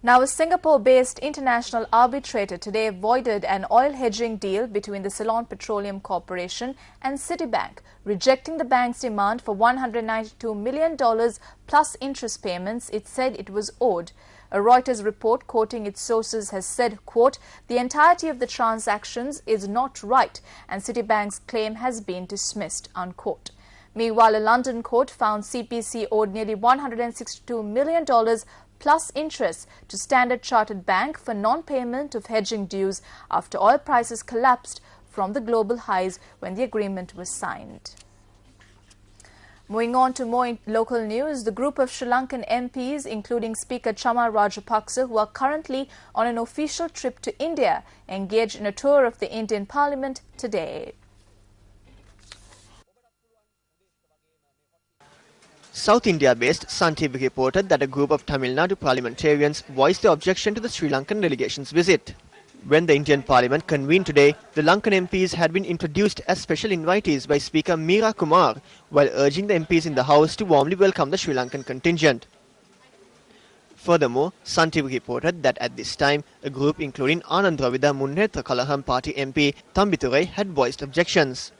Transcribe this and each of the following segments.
Now, a Singapore-based international arbitrator today voided an oil hedging deal between the Ceylon Petroleum Corporation and Citibank, rejecting the bank's demand for $192 million plus interest payments it said it was owed. A Reuters report quoting its sources has said, quote, "The entirety of the transactions is not right and Citibank's claim has been dismissed," unquote. Meanwhile, a London court found CPC owed nearly $162 million plus interest to Standard Chartered Bank for non-payment of hedging dues after oil prices collapsed from the global highs when the agreement was signed. Moving on to more local news, the group of Sri Lankan MPs, including Speaker Chama Rajapaksa, who are currently on an official trip to India, engaged in a tour of the Indian Parliament today. South India-based Sun TV reported that a group of Tamil Nadu parliamentarians voiced their objection to the Sri Lankan delegation's visit. When the Indian Parliament convened today, the Lankan MPs had been introduced as special invitees by Speaker Meera Kumar, while urging the MPs in the House to warmly welcome the Sri Lankan contingent. Furthermore, Sun TV reported that at this time, a group including Anand Dravida Munnetra Kalaham Party MP Thambidurai had voiced objections.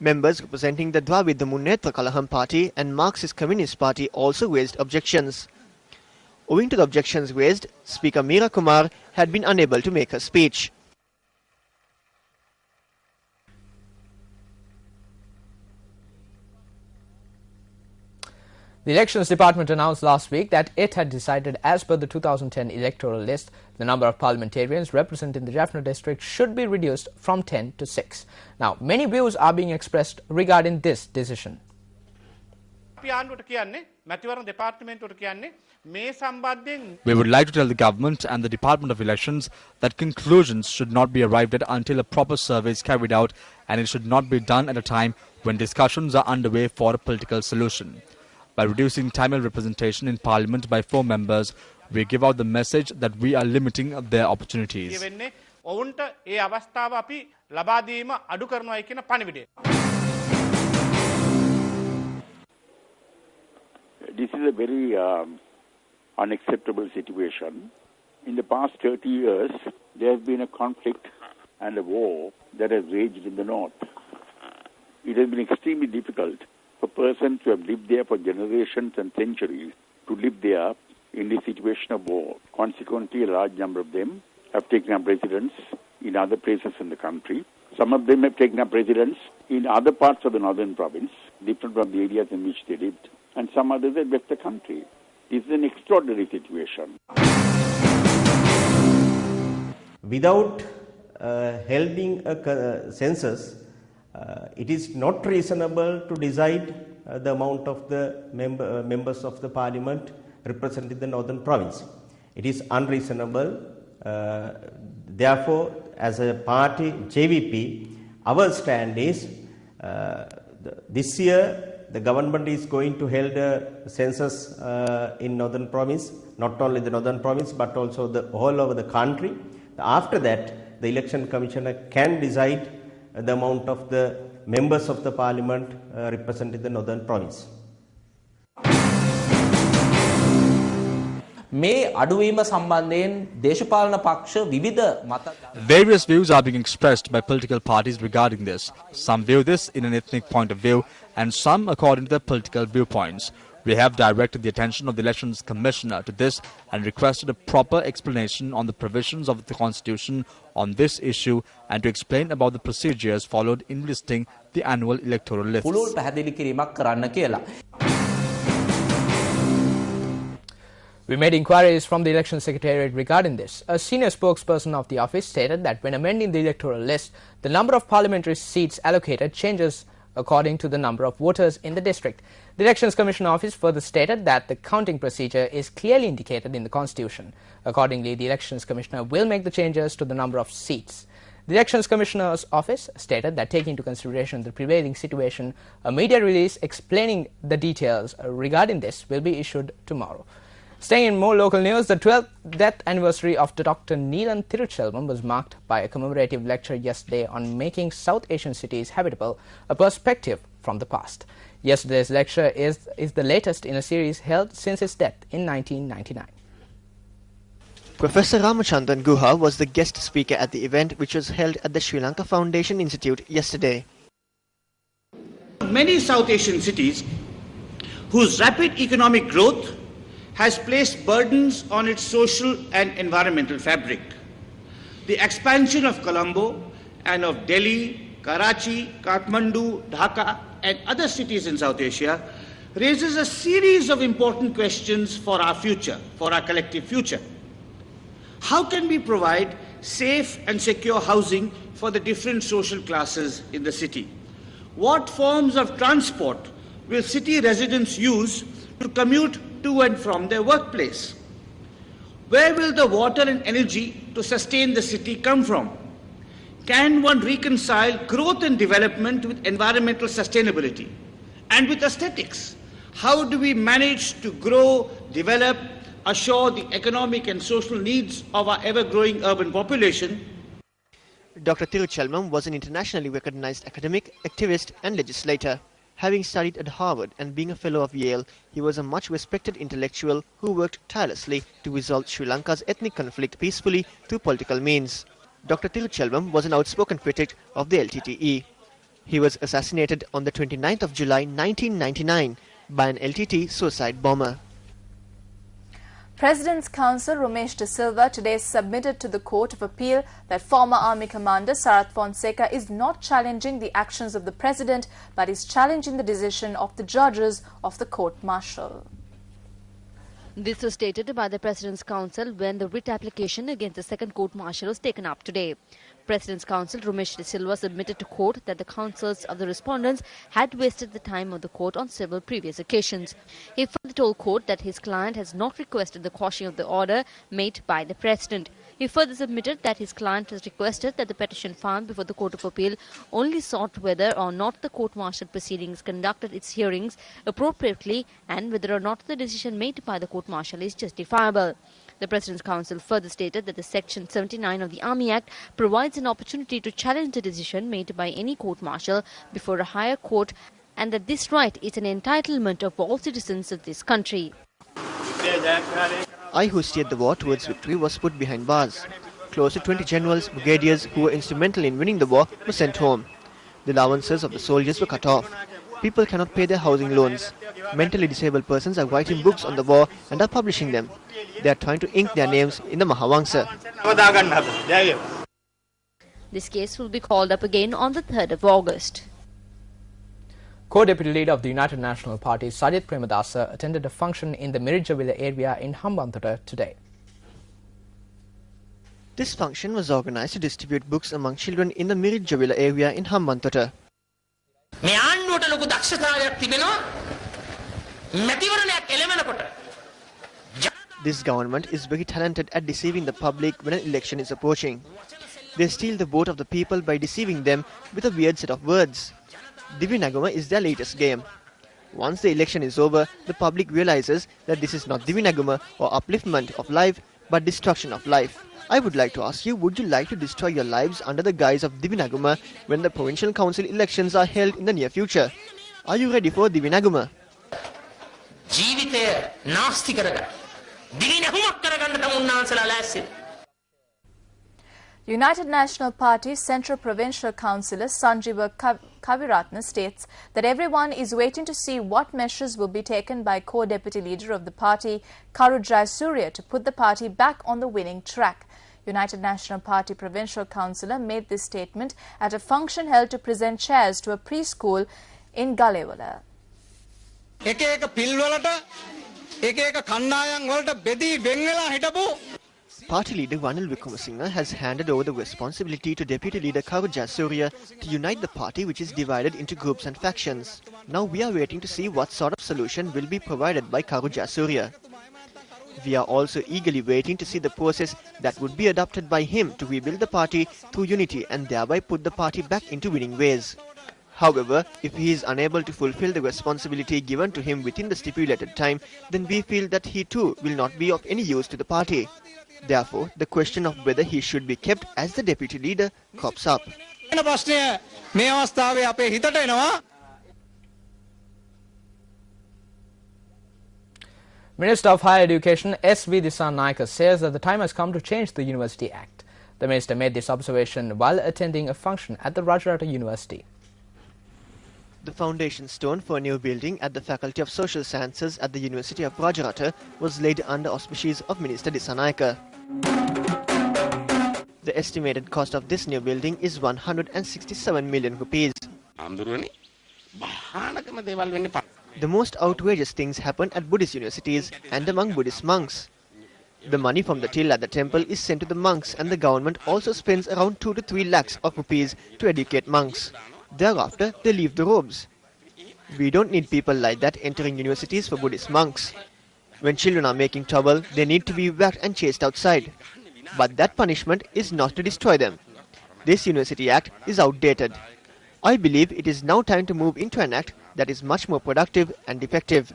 Members representing the Dravida Munnetra Kalaham Party and Marxist Communist Party also raised objections. Owing to the objections raised, Speaker Meera Kumar had been unable to make her speech. The Elections Department announced last week that it had decided, as per the 2010 electoral list, the number of parliamentarians representing the Jaffna district should be reduced from 10 to 6. Now, many views are being expressed regarding this decision. We would like to tell the government and the Department of Elections that conclusions should not be arrived at until a proper survey is carried out, and it should not be done at a time when discussions are underway for a political solution. By reducing Tamil representation in Parliament by 4 members, we give out the message that we are limiting their opportunities. This is a very unacceptable situation. In the past 30 years, there has been a conflict and a war that has raged in the north. It has been extremely difficult for persons who have lived there for generations and centuries to live there in this situation of war. Consequently, a large number of them have taken up residence in other places in the country. Some of them have taken up residence in other parts of the northern province, different from the areas in which they lived, and some others have left the country. This is an extraordinary situation. Without holding a census, it is not reasonable to decide the amount of the members of the parliament representing the northern province. It is unreasonable. Therefore, as a party, JVP, our stand is this year the government is going to hold a census in northern province, not only the northern province but also the all over the country. After that, the election commissioner can decide the amount of the members of the parliament representing the northern province. Various views are being expressed by political parties regarding this. Some view this in an ethnic point of view and some according to their political viewpoints. We have directed the attention of the Elections Commissioner to this and requested a proper explanation on the provisions of the Constitution on this issue and to explain about the procedures followed in listing the annual electoral lists. We made inquiries from the Election Secretariat regarding this. A senior spokesperson of the office stated that when amending the electoral list, the number of parliamentary seats allocated changes according to the number of voters in the district. The Elections Commission office further stated that the counting procedure is clearly indicated in the Constitution. Accordingly, the Elections Commissioner will make the changes to the number of seats. The Elections Commissioner's office stated that taking into consideration the prevailing situation, a media release explaining the details regarding this will be issued tomorrow. Staying in more local news, the 12th death anniversary of Dr. Neelan Tiruchelvam was marked by a commemorative lecture yesterday on making South Asian cities habitable, a perspective from the past. Yesterday's lecture is the latest in a series held since his death in 1999. Professor Ramachandran Guha was the guest speaker at the event, which was held at the Sri Lanka Foundation Institute yesterday. Many South Asian cities whose rapid economic growth has placed burdens on its social and environmental fabric. The expansion of Colombo and of Delhi, Karachi, Kathmandu, Dhaka and other cities in South Asia raises a series of important questions for our future, for our collective future. How can we provide safe and secure housing for the different social classes in the city? What forms of transport will city residents use to commute to and from their workplace? Where will the water and energy to sustain the city come from? Can one reconcile growth and development with environmental sustainability and with aesthetics? How do we manage to grow, develop, assure the economic and social needs of our ever-growing urban population? Dr. Tiruchelvam was an internationally recognized academic, activist and legislator. Having studied at Harvard and being a fellow of Yale, he was a much respected intellectual who worked tirelessly to resolve Sri Lanka's ethnic conflict peacefully through political means. Dr. Tiruchelvam was an outspoken critic of the LTTE. He was assassinated on the 29th of July 1999 by an LTT suicide bomber. President's counsel Ramesh De Silva today submitted to the Court of Appeal that former Army Commander Sarath Fonseca is not challenging the actions of the President but is challenging the decision of the judges of the court-martial. This was stated by the President's counsel when the writ application against the second court-martial was taken up today. President's counsel Ramesh De Silva submitted to court that the counsels of the respondents had wasted the time of the court on several previous occasions. He further told court that his client has not requested the quashing of the order made by the President. He further submitted that his client has requested that the petition filed before the Court of Appeal only sought whether or not the court-martial proceedings conducted its hearings appropriately and whether or not the decision made by the court-martial is justifiable. The President's counsel further stated that the Section 79 of the Army Act provides an opportunity to challenge the decision made by any court-martial before a higher court and that this right is an entitlement of all citizens of this country. I who steered the war towards victory was put behind bars. Close to 20 generals, brigadiers who were instrumental in winning the war were sent home. The allowances of the soldiers were cut off. People cannot pay their housing loans. Mentally disabled persons are writing books on the war and are publishing them. They are trying to ink their names in the Mahavangsa. This case will be called up again on the 3rd of August. Co-deputy leader of the United National Party, Sajith Premadasa, attended a function in the Mirijavilla area in Hambantota today. This function was organized to distribute books among children in the Mirijavilla area in Hambantota. This government is very talented at deceiving the public when an election is approaching. They steal the vote of the people by deceiving them with a weird set of words. Divinagama is their latest game. Once the election is over, the public realizes that this is not Divinagama or upliftment of life, but destruction of life. I would like to ask you, would you like to destroy your lives under the guise of Divinagama when the provincial council elections are held in the near future? Are you ready for Divinagama? United National Party Central Provincial Councillor Sanjeeva Kaviratne states that everyone is waiting to see what measures will be taken by co-deputy leader of the party, Karu Jayasuriya, to put the party back on the winning track. United National Party Provincial Councillor made this statement at a function held to present chairs to a preschool in Galewala. Party leader Ranil Wickremesinghe has handed over the responsibility to Deputy Leader Karu Jayasuriya to unite the party, which is divided into groups and factions. Now we are waiting to see what sort of solution will be provided by Karu Jayasuriya. We are also eagerly waiting to see the process that would be adopted by him to rebuild the party through unity and thereby put the party back into winning ways. However, if he is unable to fulfill the responsibility given to him within the stipulated time, then we feel that he too will not be of any use to the party. Therefore, the question of whether he should be kept as the deputy leader crops up. Minister of Higher Education S.V. Dissanayake says that the time has come to change the University Act. The minister made this observation while attending a function at the Rajarata University. The foundation stone for a new building at the Faculty of Social Sciences at the University of Rajarata was laid under auspices of Minister Dissanayake. The estimated cost of this new building is 167 million rupees. The most outrageous things happen at Buddhist universities and among Buddhist monks. The money from the till at the temple is sent to the monks, and the government also spends around 2 to 3 lakhs of rupees to educate monks. Thereafter, they leave the robes. We don't need people like that entering universities for Buddhist monks. When children are making trouble, they need to be whacked and chased outside. But that punishment is not to destroy them. This University Act is outdated. I believe it is now time to move into an act that is much more productive and effective.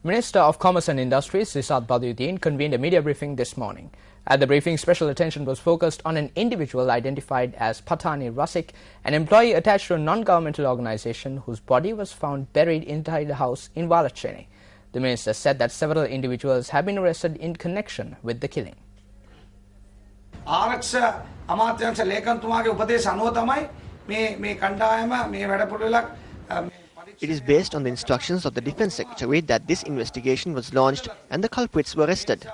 Minister of Commerce and Industries Zisad Badiuddin convened a media briefing this morning. At the briefing, special attention was focused on an individual identified as Patani Rasik, an employee attached to a non-governmental organization whose body was found buried inside a house in Valachene. The minister said that several individuals have been arrested in connection with the killing. It is based on the instructions of the Defence Secretary that this investigation was launched and the culprits were arrested.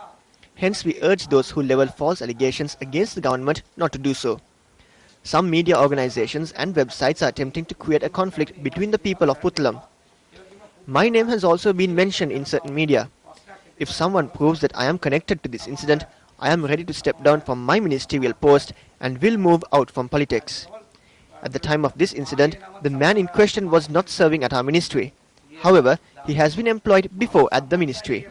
Hence, we urge those who level false allegations against the government not to do so. Some media organizations and websites are attempting to create a conflict between the people of Puttalam. My name has also been mentioned in certain media. If someone proves that I am connected to this incident, I am ready to step down from my ministerial post and will move out from politics. At the time of this incident, the man in question was not serving at our ministry. However, he has been employed before at the ministry.